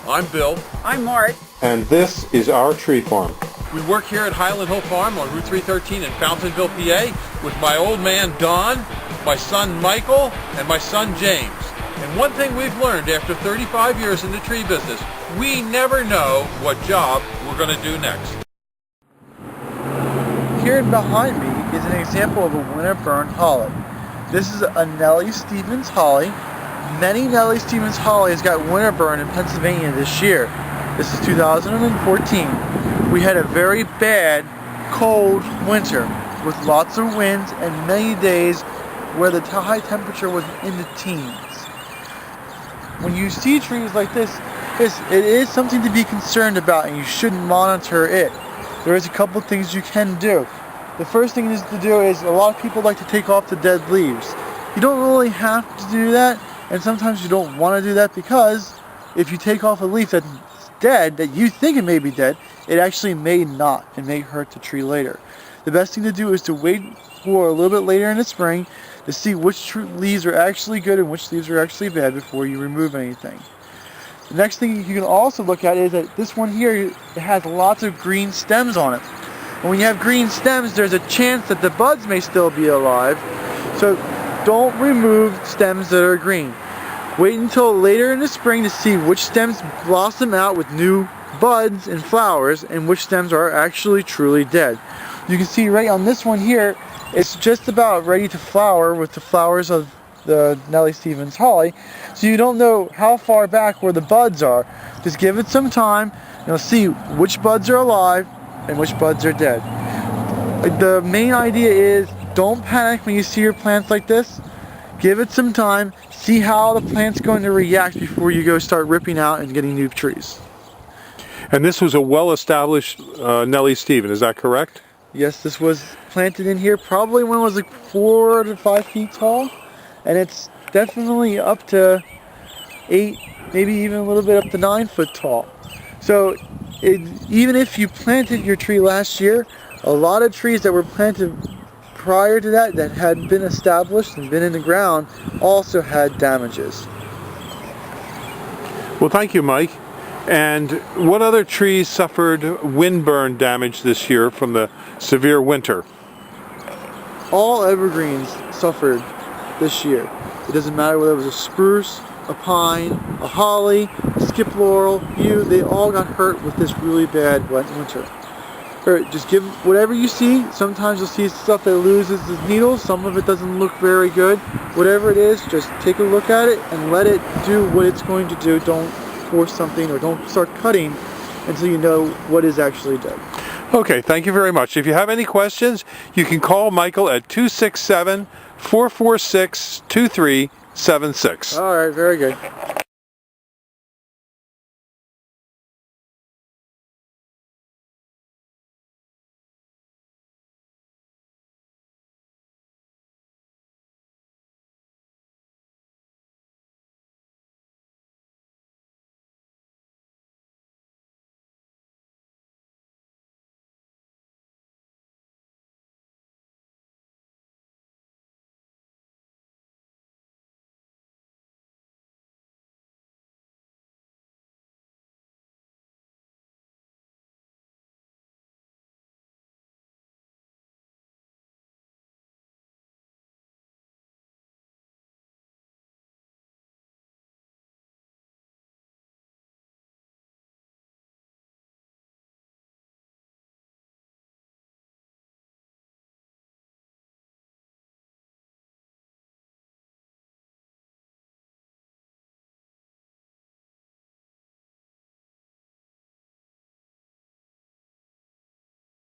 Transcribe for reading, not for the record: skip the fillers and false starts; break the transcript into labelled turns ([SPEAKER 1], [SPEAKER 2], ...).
[SPEAKER 1] I'm Bill.
[SPEAKER 2] I'm Mart.
[SPEAKER 3] And this is our tree farm.
[SPEAKER 1] We work here at Highland Hill Farm on Route 313 in Fountainville, PA with my old man Don, my son Michael, and my son James. And one thing we've learned after 35 years in the tree business, we never know what job we're going to do next.
[SPEAKER 2] Here behind me is an example of a Winterburn holly. This is a Nellie Stevens holly. Many Nellie Stevens hollies got Winterburn in Pennsylvania this year. This is 2014. We had a very bad, cold winter with lots of winds and many days where the high temperature was in the teens. When you see trees like this, it is something to be concerned about, and you should monitor it. There is a couple things you can do. The first thing to do is a lot of people like to take off the dead leaves. You don't really have to do that, and sometimes you don't want to do that because if you take off a leaf that's dead, that you think it may be dead, it actually may not and may hurt the tree later. The best thing to do is to wait for a little bit later in the spring to see which leaves are actually good and which leaves are actually bad before you remove anything. The next thing you can also look at is that this one here, it has lots of green stems on it. And when you have green stems, there's a chance that the buds may still be alive. So don't remove stems that are green. Wait until later in the spring to see which stems blossom out with new buds and flowers and which stems are actually truly dead. You can see right on this one here, it's just about ready to flower with the flowers of the Nellie Stevens holly. So you don't know how far back where the buds are. Just give it some time and you'll see which buds are alive and which buds are dead. The main idea is don't panic when you see your plants like this. Give it some time, see how the plant's going to react before you go start ripping out and getting new trees.
[SPEAKER 3] And this was a well-established Nellie Stevens, is that correct?
[SPEAKER 2] Yes, this was planted in here probably when it was like 4 to 5 feet tall, and it's definitely up to 8, maybe even a little bit up to 9 foot tall. So even if you planted your tree last year, a lot of trees that were planted prior to that had been established and been in the ground also had damages.
[SPEAKER 3] Well, thank you, Mike. And what other trees suffered windburn damage this year from the severe winter?
[SPEAKER 2] All evergreens suffered this year. It doesn't matter whether it was a spruce, a pine, a holly, a skip laurel, yew, they all got hurt with this really bad wet winter. Just give whatever you see. Sometimes you'll see stuff that loses its needles. Some of it doesn't look very good. Whatever it is, just take a look at it and let it do what it's going to do. Don't force something or don't start cutting until you know what is actually dead.
[SPEAKER 3] Okay, thank you very much. If you have any questions, you can call Michael at 267-446-2376.
[SPEAKER 2] All right, very good.